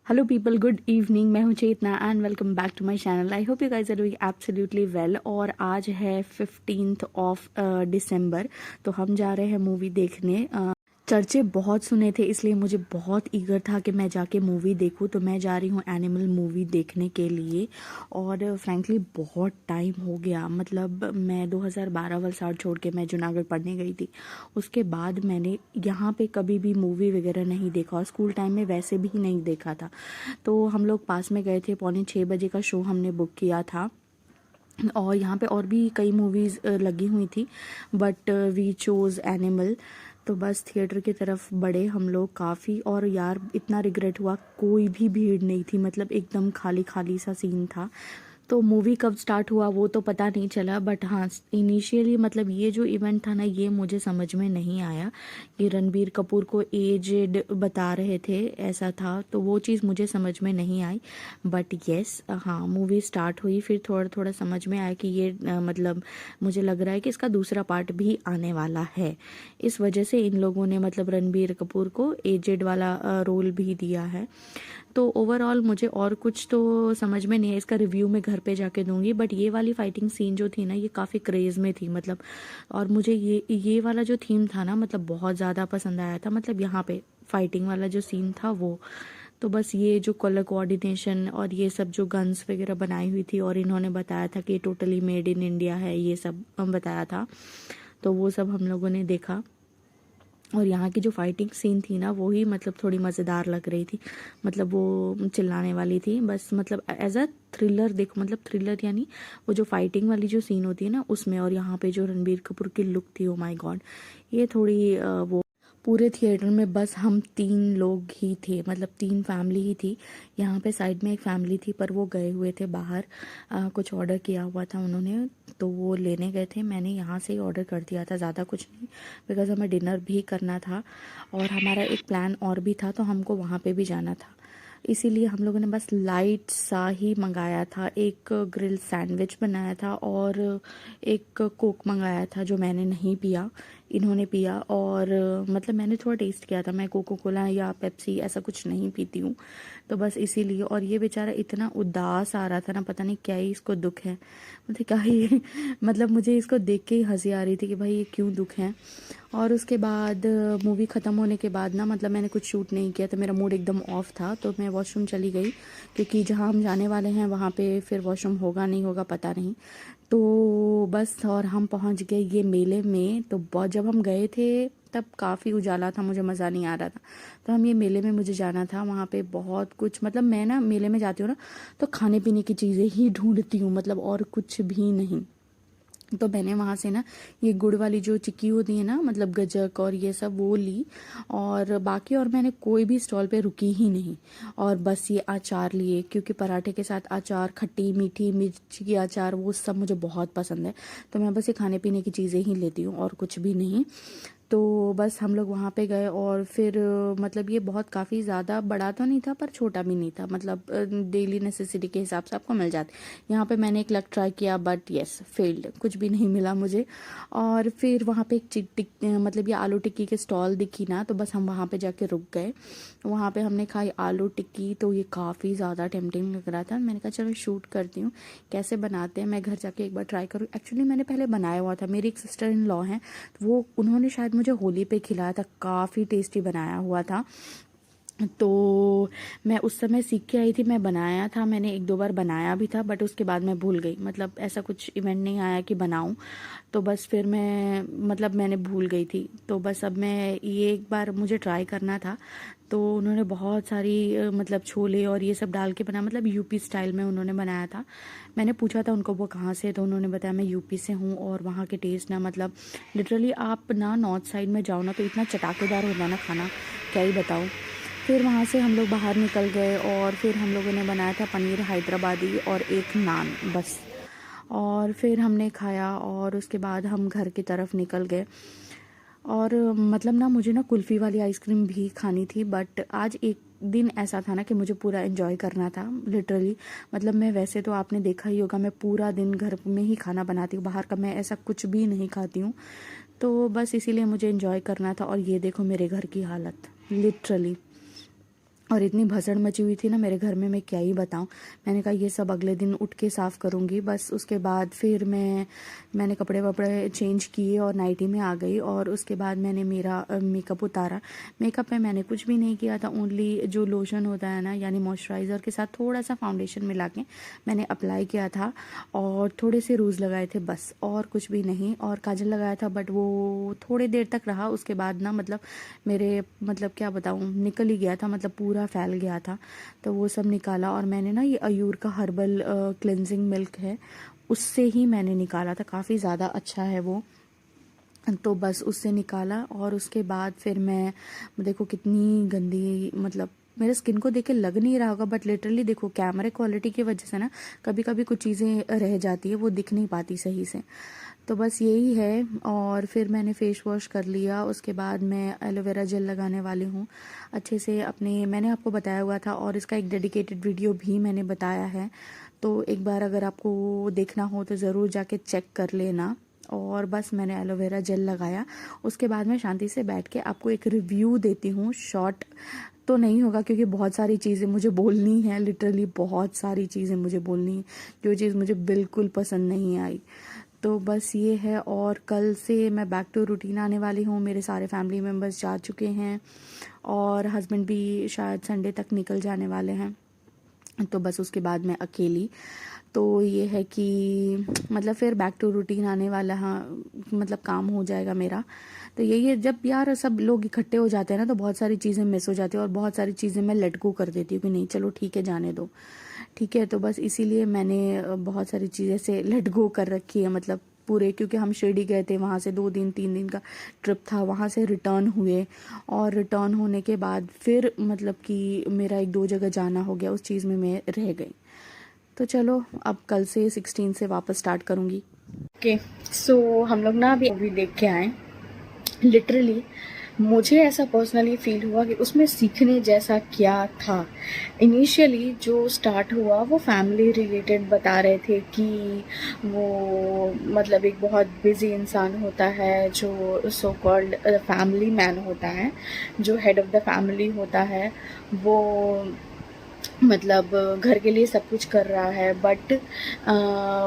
Hello people, good evening. मैं हूं Chetna and welcome back to my channel. I hope you guys are doing absolutely well. और आज है 15th of December, तो हम जा रहे हैं मूवी देखने। चर्चे बहुत सुने थे, इसलिए मुझे बहुत ईगर था कि मैं जाके मूवी देखूं। तो मैं जा रही हूं एनिमल मूवी देखने के लिए। और फ्रैंकली बहुत टाइम हो गया, मतलब मैं 2012 वलसाड़ छोड़ के मैं जूनागढ़ पढ़ने गई थी। उसके बाद मैंने यहाँ पे कभी भी मूवी वगैरह नहीं देखा, और स्कूल टाइम में वैसे भी नहीं देखा था। तो हम लोग पास में गए थे, 5:45 का शो हमने बुक किया था। और यहाँ पे और भी कई मूवीज़ लगी हुई थी, बट वी चोज़ एनिमल। तो बस थिएटर की तरफ बढ़े हम लोग काफ़ी। और यार इतना रिग्रेट हुआ, कोई भी भीड़ नहीं थी, मतलब एकदम खाली खाली सा सीन था। तो मूवी कब स्टार्ट हुआ वो तो पता नहीं चला, बट हाँ इनिशियली मतलब ये जो इवेंट था ना, ये मुझे समझ में नहीं आया कि रणबीर कपूर को एजेड बता रहे थे, ऐसा था। तो वो चीज़ मुझे समझ में नहीं आई। बट येस, हाँ मूवी स्टार्ट हुई, फिर थोड़ा थोड़ा समझ में आया कि ये मतलब मुझे लग रहा है कि इसका दूसरा पार्ट भी आने वाला है। इस वजह से इन लोगों ने मतलब रणबीर कपूर को एजेड वाला रोल भी दिया है। तो ओवरऑल मुझे और कुछ तो समझ में नहीं है, इसका रिव्यू मैं घर पे जाके दूंगी। बट ये वाली फाइटिंग सीन जो थी ना, ये काफ़ी क्रेज़ में थी मतलब। और मुझे ये वाला जो थीम था ना, मतलब बहुत ज़्यादा पसंद आया था। मतलब यहाँ पे फाइटिंग वाला जो सीन था वो, तो बस ये जो कलर कोऑर्डिनेशन और ये सब जो गन्स वगैरह बनाई हुई थी, और इन्होंने बताया था कि टोटली मेड इन इंडिया है, ये सब बताया था। तो वो सब हम लोगों ने देखा। और यहाँ की जो फाइटिंग सीन थी ना, वो ही मतलब थोड़ी मज़ेदार लग रही थी। मतलब वो चिल्लाने वाली थी बस, मतलब एज अ थ्रिलर देखो, मतलब थ्रिलर यानी वो जो फाइटिंग वाली जो सीन होती है ना उसमें। और यहाँ पे जो रणबीर कपूर की लुक थी, ओ माय गॉड, ये थोड़ी वो पूरे थिएटर में बस हम 3 लोग ही थे, मतलब 3 फैमिली ही थी। यहाँ पे साइड में एक फैमिली थी, पर वो गए हुए थे बाहर, कुछ ऑर्डर किया हुआ था उन्होंने, तो वो लेने गए थे। मैंने यहाँ से ही ऑर्डर कर दिया था, ज़्यादा कुछ नहीं, बिकॉज हमें डिनर भी करना था। और हमारा एक प्लान और भी था, तो हमको वहाँ पे भी जाना था। इसीलिए हम लोगों ने बस लाइट सा ही मंगाया था। एक ग्रिल सैंडविच बनाया था और एक कोक मंगाया था, जो मैंने नहीं पिया, इन्होंने पिया। और मतलब मैंने थोड़ा टेस्ट किया था, मैं कोको कोला या पेप्सी ऐसा कुछ नहीं पीती हूँ, तो बस इसीलिए। और ये बेचारा इतना उदास आ रहा था ना, पता नहीं क्या ही इसको दुख है, मतलब क्या ही मतलब मुझे इसको देख के ही हंसी आ रही थी कि भाई ये क्यों दुख है। और उसके बाद मूवी ख़त्म होने के बाद ना, मतलब मैंने कुछ शूट नहीं किया, तो मेरा मूड एकदम ऑफ था, तो मैं वॉशरूम चली गई, क्योंकि जहाँ हम जाने वाले हैं वहाँ पे फिर वॉशरूम होगा नहीं होगा पता नहीं। तो बस, और हम पहुँच गए ये मेले में। तो बहुत, जब हम गए थे तब काफ़ी उजाला था, मुझे मज़ा नहीं आ रहा था। तो हम ये मेले में मुझे जाना था, वहाँ पे बहुत कुछ, मतलब मैं ना मेले में जाती हूँ ना, तो खाने पीने की चीज़ें ही ढूंढती हूँ, मतलब और कुछ भी नहीं। तो मैंने वहाँ से ना ये गुड़ वाली जो चिक्की होती है ना, मतलब गजक और ये सब, वो ली। और बाकी और मैंने कोई भी स्टॉल पे रुकी ही नहीं। और बस ये अचार लिए, क्योंकि पराठे के साथ अचार, खट्टी मीठी मिर्च की अचार, वो सब मुझे बहुत पसंद है। तो मैं बस ये खाने पीने की चीज़ें ही लेती हूँ और कुछ भी नहीं। तो बस हम लोग वहाँ पे गए, और फिर मतलब ये बहुत काफ़ी ज़्यादा बड़ा तो नहीं था, पर छोटा भी नहीं था, मतलब डेली नेसेसिटी के हिसाब से आपको मिल जाते। यहाँ पे मैंने एक लग ट्राई किया, बट येस फेल्ड, कुछ भी नहीं मिला मुझे। और फिर वहाँ पे एक मतलब ये आलू टिक्की के स्टॉल दिखी ना, तो बस हम वहाँ पे जाके रुक गए। वहाँ पे हमने खाई आलू टिक्की, तो ये काफ़ी ज़्यादा टेम्पटिंग लग रहा था। मैंने कहा चलो शूट करती हूँ कैसे बनाते हैं, मैं घर जाके एक बार ट्राई करूँ। एक्चुअली मैंने पहले बनाया हुआ था, मेरी एक सिस्टर इन लॉ हैं, तो वो उन्होंने शायद मुझे होली पे खिलाया था, काफ़ी टेस्टी बनाया हुआ था। तो मैं उस समय सीख के आई थी, मैं बनाया था, मैंने 1-2 बार बनाया भी था, बट उसके बाद मैं भूल गई, मतलब ऐसा कुछ इवेंट नहीं आया कि बनाऊं। तो बस फिर मैं, मतलब मैंने भूल गई थी। तो बस अब मैं ये एक बार मुझे ट्राई करना था। तो उन्होंने बहुत सारी मतलब छोले और ये सब डाल के बनाया, मतलब यूपी स्टाइल में उन्होंने बनाया था। मैंने पूछा था उनको वो कहाँ से, तो उन्होंने बताया मैं यूपी से हूँ, और वहाँ के टेस्ट ना, मतलब लिटरली आप ना नॉर्थ साइड में जाओ ना, तो इतना चटाकेदार होता है ना खाना, क्या ही बताऊँ। फिर वहाँ से हम लोग बाहर निकल गए, और फिर हम लोगों ने बनाया था पनीर हैदराबादी और एक नान बस। और फिर हमने खाया, और उसके बाद हम घर की तरफ निकल गए। और मतलब ना मुझे ना कुल्फ़ी वाली आइसक्रीम भी खानी थी, बट आज एक दिन ऐसा था ना कि मुझे पूरा एंजॉय करना था लिटरली। मतलब मैं, वैसे तो आपने देखा ही होगा, मैं पूरा दिन घर में ही खाना बनाती हूँ, बाहर का मैं ऐसा कुछ भी नहीं खाती हूँ। तो बस इसीलिए मुझे एंजॉय करना था। और ये देखो मेरे घर की हालत, लिटरली और इतनी भसड़ मची हुई थी ना मेरे घर में, मैं क्या ही बताऊं। मैंने कहा ये सब अगले दिन उठ के साफ़ करूंगी बस। उसके बाद फिर मैंने कपड़े वपड़े चेंज किए और नाइटी में आ गई। और उसके बाद मैंने मेरा मेकअप उतारा। मेकअप में मैंने कुछ भी नहीं किया था, ओनली जो लोशन होता है ना, यानी मॉइस्चराइज़र के साथ थोड़ा सा फाउंडेशन मिला के मैंने अप्लाई किया था और थोड़े से रूज लगाए थे बस, और कुछ भी नहीं। और काजल लगाया था बट वो थोड़ी देर तक रहा, उसके बाद ना मतलब मेरे मतलब क्या बताऊँ, निकल ही गया था, मतलब पूरा फैल गया था। तो वो सब निकाला और मैंने ना ये अयूर का हर्बल क्लेंजिंग मिल्क है, उससे ही मैंने निकाला था, काफ़ी ज़्यादा अच्छा है वो। तो बस उससे निकाला और उसके बाद फिर मैं, देखो कितनी गंदी, मतलब मेरे स्किन को देख के लग नहीं रहा होगा बट लिटरली देखो कैमरे क्वालिटी की वजह से ना कभी कभी कुछ चीज़ें रह जाती है, वो दिख नहीं पाती सही से। तो बस यही है। और फिर मैंने फेस वॉश कर लिया, उसके बाद मैं एलोवेरा जेल लगाने वाली हूँ अच्छे से अपने, मैंने आपको बताया हुआ था और इसका एक डेडिकेटेड वीडियो भी मैंने बताया है, तो एक बार अगर आपको देखना हो तो ज़रूर जाके चेक कर लेना। और बस मैंने एलोवेरा जेल लगाया, उसके बाद मैं शांति से बैठ के आपको एक रिव्यू देती हूँ। शॉर्ट तो नहीं होगा क्योंकि बहुत सारी चीज़ें मुझे बोलनी है, लिटरली बहुत सारी चीज़ें मुझे बोलनी है, जो चीज़ मुझे बिल्कुल पसंद नहीं आई। तो बस ये है। और कल से मैं बैक टू रूटीन आने वाली हूँ, मेरे सारे फैमिली मेम्बर्स जा चुके हैं और हस्बैंड भी शायद संडे तक निकल जाने वाले हैं, तो बस उसके बाद मैं अकेली। तो ये है कि मतलब फिर बैक टू रूटीन आने वाला, हाँ मतलब काम हो जाएगा मेरा। तो यही है, जब यार सब लोग इकट्ठे हो जाते हैं ना तो बहुत सारी चीज़ें मिस हो जाती है और बहुत सारी चीज़ें मैं लेट गो कर देती हूँ कि नहीं चलो ठीक है जाने दो, ठीक है। तो बस इसीलिए मैंने बहुत सारी चीज़ें से लेट गो कर रखी है, मतलब पूरे, क्योंकि हम शिरडी गए थे, वहाँ से 2 दिन 3 दिन का ट्रिप था, वहाँ से रिटर्न हुए और रिटर्न होने के बाद फिर मतलब कि मेरा 1-2 जगह जाना हो गया, उस चीज़ में मैं रह गई। तो चलो अब कल से 16 से वापस स्टार्ट करूँगी। ओके, सो हम लोग ना अभी मूवी देख के आए। लिटरली मुझे ऐसा पर्सनली फील हुआ कि उसमें सीखने जैसा क्या था। इनिशियली जो स्टार्ट हुआ वो फैमिली रिलेटेड बता रहे थे कि वो मतलब एक बहुत बिजी इंसान होता है जो सो कॉल्ड फैमिली मैन होता है, जो हेड ऑफ द फैमिली होता है, वो मतलब घर के लिए सब कुछ कर रहा है बट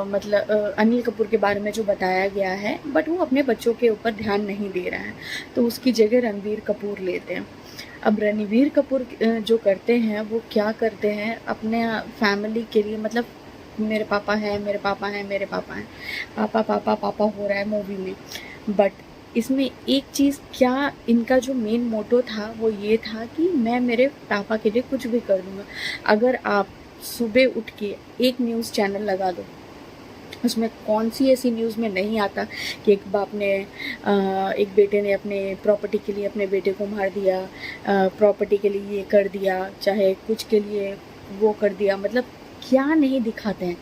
मतलब अनिल कपूर के बारे में जो बताया गया है, बट वो अपने बच्चों के ऊपर ध्यान नहीं दे रहा है, तो उसकी जगह रणबीर कपूर लेते हैं। अब रणबीर कपूर जो करते हैं वो क्या करते हैं अपने फैमिली के लिए, मतलब मेरे पापा हैं, मेरे पापा हैं, मेरे पापा हैं, पापा पापा पापा हो रहा है मूवी में। बट इसमें एक चीज़, क्या इनका जो मेन मोटो था वो ये था कि मैं मेरे पापा के लिए कुछ भी कर दूँगा। अगर आप सुबह उठ के एक न्यूज़ चैनल लगा दो, उसमें कौन सी ऐसी न्यूज़ में नहीं आता कि एक बाप ने एक बेटे ने अपने प्रॉपर्टी के लिए अपने बेटे को मार दिया, प्रॉपर्टी के लिए ये कर दिया, चाहे कुछ के लिए वो कर दिया, मतलब क्या नहीं दिखाते हैं।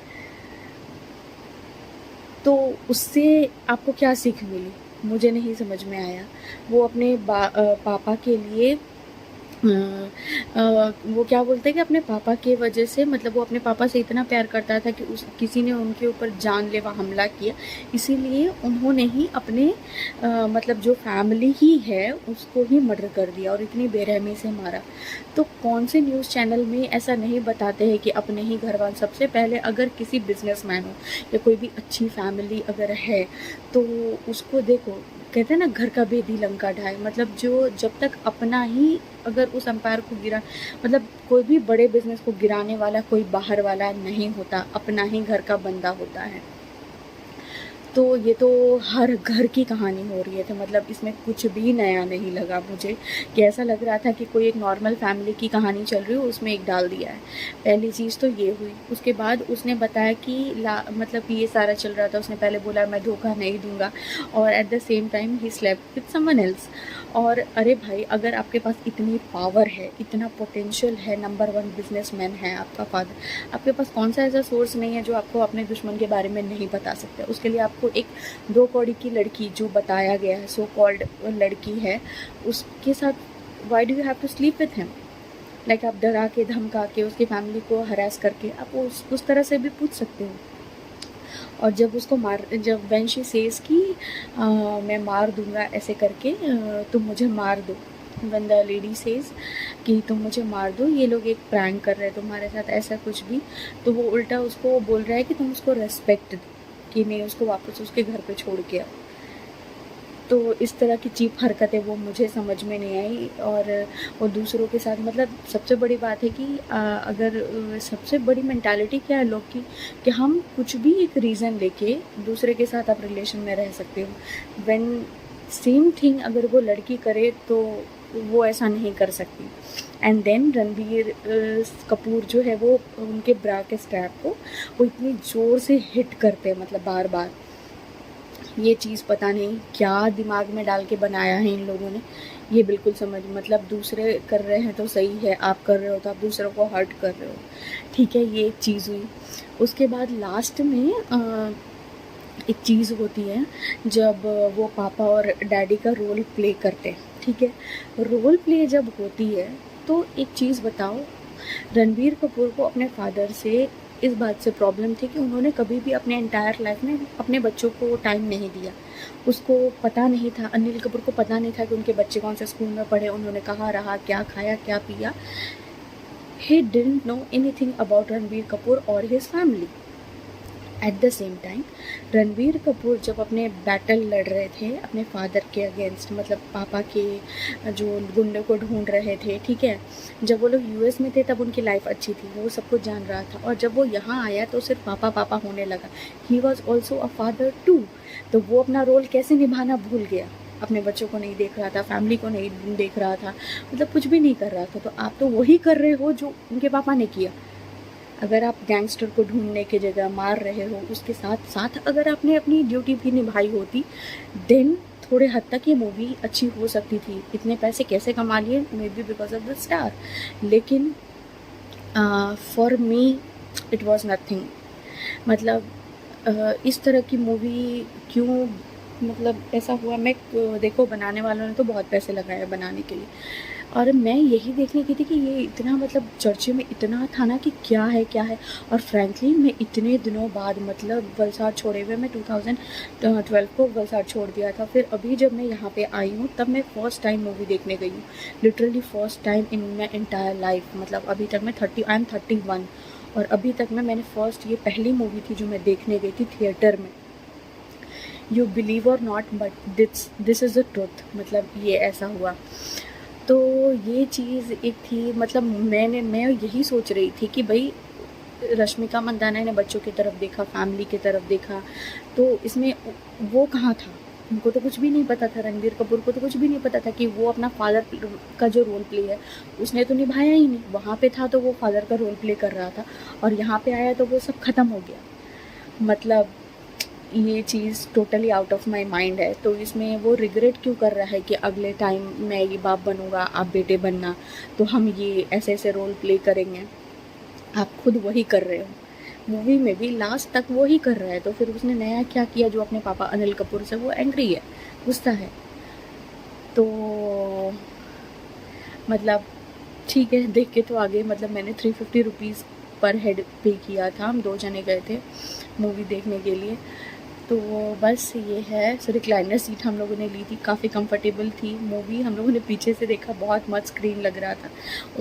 तो उससे आपको क्या सीख मिली, मुझे नहीं समझ में आया। वो अपने पापा के लिए वो क्या बोलते हैं कि अपने पापा की वजह से, मतलब वो अपने पापा से इतना प्यार करता था कि किसी ने उनके ऊपर जानलेवा हमला किया, इसीलिए उन्होंने ही अपने मतलब जो फैमिली ही है उसको ही मर्डर कर दिया और इतनी बेरहमी से मारा। तो कौन से न्यूज़ चैनल में ऐसा नहीं बताते हैं कि अपने ही घर वाले, सबसे पहले अगर किसी बिजनेसमैन हो या कोई भी अच्छी फैमिली अगर है तो उसको देखो, कहते हैं ना घर का भेदी लंका ढाए, मतलब जो जब तक अपना ही अगर उस एम्पायर को गिरा, मतलब कोई भी बड़े बिजनेस को गिराने वाला कोई बाहर वाला नहीं होता, अपना ही घर का बंदा होता है। तो ये तो हर घर की कहानी हो रही है, तो मतलब इसमें कुछ भी नया नहीं लगा मुझे, कि ऐसा लग रहा था कि कोई एक नॉर्मल फैमिली की कहानी चल रही हो, उसमें एक डाल दिया है। पहली चीज़ तो ये हुई। उसके बाद उसने बताया कि मतलब ये सारा चल रहा था, उसने पहले बोला मैं धोखा नहीं दूंगा और eight the same time he slept with someone else. और अरे भाई, अगर आपके पास इतनी पावर है, इतना पोटेंशियल है, नंबर 1 बिजनेसमैन है आपका फादर, आपके पास कौन सा ऐसा सोर्स नहीं है जो आपको अपने दुश्मन के बारे में नहीं बता सकते। उसके लिए आपको एक 2 कौड़ी की लड़की जो बताया गया है, सो कॉल्ड लड़की है, उसके साथ why do you have to sleep with him? Like आप डरा के धमका के उसकी फैमिली को हरास करके आप उस तरह से भी पूछ सकते हो। और जब उसको जब व्हेन शी सेज कि मैं मार दूंगा ऐसे करके, तुम मुझे मार दो, व्हेन द लेडी सेज कि तुम मुझे मार दो, ये लोग एक प्रैंक कर रहे हैं तुम्हारे साथ, ऐसा कुछ भी, तो वो उल्टा उसको बोल रहा है कि तुम उसको रेस्पेक्ट दो, कि नहीं उसको वापस उसके घर पे छोड़ के आओ। तो इस तरह की चीप हरकतें वो मुझे समझ में नहीं आई। और वो दूसरों के साथ, मतलब सबसे बड़ी बात है कि अगर सबसे बड़ी मेंटालिटी क्या है लोग की, कि हम कुछ भी एक रीज़न लेके दूसरे के साथ आप रिलेशन में रह सकते हो। व्हेन सेम थिंग अगर वो लड़की करे तो वो ऐसा नहीं कर सकती। एंड देन रणबीर कपूर जो है वो उनके ब्रा के स्ट्रैप को वो इतनी ज़ोर से हिट करते हैं, मतलब बार बार। ये चीज़ पता नहीं क्या दिमाग में डाल के बनाया है इन लोगों ने, ये बिल्कुल समझ, मतलब दूसरे कर रहे हैं तो सही है, आप कर रहे हो तो आप दूसरों को हर्ट कर रहे हो, ठीक है, ये एक चीज़ हुई। उसके बाद लास्ट में एक चीज़ होती है जब वो पापा और डैडी का रोल प्ले करते हैं, ठीक है। रोल प्ले जब होती है तो एक चीज़ बताओ, रणबीर कपूर को अपने फादर से इस बात से प्रॉब्लम थी कि उन्होंने कभी भी अपने एंटायर लाइफ में अपने बच्चों को टाइम नहीं दिया। उसको पता नहीं था, अनिल कपूर को पता नहीं था कि उनके बच्चे कौन से स्कूल में पढ़े, उन्होंने कहाँ रहा, क्या खाया, क्या पिया। He didn't know anything about Ranbir Kapoor और his family. At the same time Ranbir Kapoor जब अपने बैटल लड़ रहे थे अपने फादर के अगेंस्ट, मतलब पापा के जो गुंडे को ढूंढ रहे थे, ठीक है, जब वो लोग यूएस में थे तब उनकी लाइफ अच्छी थी, वो सब कुछ जान रहा था। और जब वो यहाँ आया तो सिर्फ पापा पापा होने लगा। He was also a father too. तो वो अपना रोल कैसे निभाना भूल गया, अपने बच्चों को नहीं देख रहा था, फैमिली को नहीं देख रहा था, मतलब कुछ भी नहीं कर रहा था। तो आप तो वही कर रहे हो जो उनके पापा ने किया। अगर आप गैंगस्टर को ढूंढने की जगह मार रहे हो, उसके साथ साथ अगर आपने अपनी ड्यूटी भी निभाई होती, देन थोड़े हद तक ये मूवी अच्छी हो सकती थी। इतने पैसे कैसे कमा लिए, maybe because of the star, लेकिन for me it was nothing. मतलब इस तरह की मूवी क्यों, मतलब ऐसा हुआ। मैं देखो, बनाने वालों ने तो बहुत पैसे लगाए बनाने के लिए, और मैं यही देखने की थी कि ये इतना, मतलब चर्चे में इतना था ना कि क्या है क्या है। और फ्रैंकली मैं इतने दिनों बाद, मतलब वलसाड छोड़े हुए मैं 2012 को वलसाड छोड़ दिया था, फिर अभी जब मैं यहाँ पे आई हूँ तब मैं फ़र्स्ट टाइम मूवी देखने गई हूँ, literally first time in my entire life. मतलब अभी तक मैं आई एम 31, और अभी तक में मैंने फ़र्स्ट, ये पहली मूवी थी जो मैं देखने गई थी थिएटर में। यू बिलीव और not, but this is the truth, मतलब ये ऐसा हुआ। तो ये चीज़ एक थी, मतलब मैं यही सोच रही थी कि भाई रश्मिका मंदाना ने बच्चों की तरफ देखा, फैमिली की तरफ देखा, तो इसमें वो कहाँ था, उनको तो कुछ भी नहीं पता था। रणबीर कपूर को तो कुछ भी नहीं पता था कि वो अपना फादर का जो रोल प्ले है उसने तो निभाया ही नहीं। वहाँ पे था तो वो फादर का रोल प्ले कर रहा था, और यहाँ पे आया तो वो सब ख़त्म हो गया। मतलब ये चीज़ totally out of my mind है। तो इसमें वो रिग्रेट क्यों कर रहा है कि अगले टाइम मैं ये बाप बनूंगा, आप बेटे बनना, तो हम ये ऐसे ऐसे रोल प्ले करेंगे। आप खुद वही कर रहे हो, मूवी में भी लास्ट तक वही कर रहा है। तो फिर उसने नया क्या किया जो अपने पापा अनिल कपूर से वो एंग्री है, गुस्सा है। तो मतलब ठीक है, देख के तो आगे, मतलब मैंने 350 रुपीज़ पर हेड पे किया था, हम 2 जने गए थे मूवी देखने के लिए। तो बस ये है। सो रिक्लाइनर सीट हम लोगों ने ली थी, काफ़ी कंफर्टेबल थी। मूवी हम लोगों ने पीछे से देखा, बहुत मस्त स्क्रीन लग रहा था।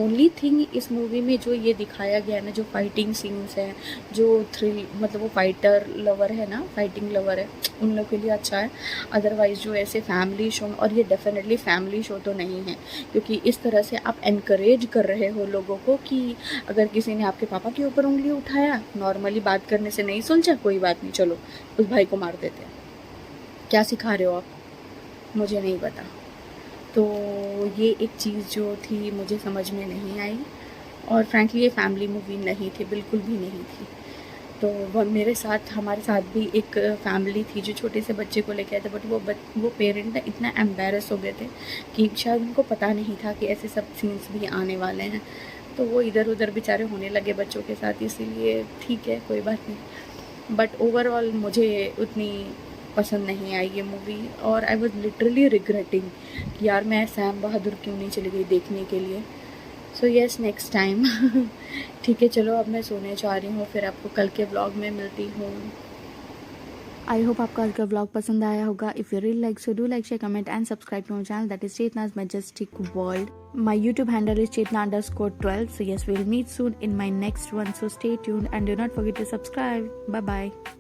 ओनली थिंग इस मूवी में जो ये दिखाया गया ना, जो फाइटिंग सीन्स हैं, जो थ्रिल, मतलब वो फाइटर लवर है ना, फाइटिंग लवर है, उन लोगों के लिए अच्छा है। अदरवाइज़ जो ऐसे फैमिली शो, और ये डेफिनेटली फैमिली शो तो नहीं है, क्योंकि इस तरह से आप एनकरेज कर रहे हो लोगों को कि अगर किसी ने आपके पापा के ऊपर उंगली उठाया, नॉर्मली बात करने से नहीं सुलझा, कोई बात नहीं, चलो उस भाई को मार देते हैं। क्या सिखा रहे हो आप, मुझे नहीं पता। तो ये एक चीज़ जो थी मुझे समझ में नहीं आई, और फ्रैंकली ये फैमिली मूवी नहीं थी, बिल्कुल भी नहीं थी। तो वो मेरे साथ, हमारे साथ भी एक फैमिली थी जो छोटे से बच्चे को लेके आए थे, बट वो पेरेंट ना इतना एम्बेरस हो गए थे कि शायद उनको पता नहीं था कि ऐसे सब सीन्स भी आने वाले हैं। तो वो इधर उधर बेचारे होने लगे बच्चों के साथ, इसीलिए ठीक है, कोई बात नहीं। बट ओवरऑल मुझे उतनी पसंद नहीं आई ये मूवी, और आई वॉज लिटरली रिग्रेटिंग कि यार मैं सैम बहादुर क्यों नहीं चली गई देखने के लिए। So yes, next time. ठीक है, चलो अब मैं सोने जा रही हूँ, फिर आपको कल के व्लॉग में मिलती हूँ। आई होप आपको आज का व्लॉग पसंद आया होगा. If you really like, so do like, share, comment and subscribe to my channel, that is Chetna's Majestic World. My YouTube handle is Chetna_12. So yes, we'll meet soon in my next one. So stay tuned and do not forget to subscribe. Bye bye.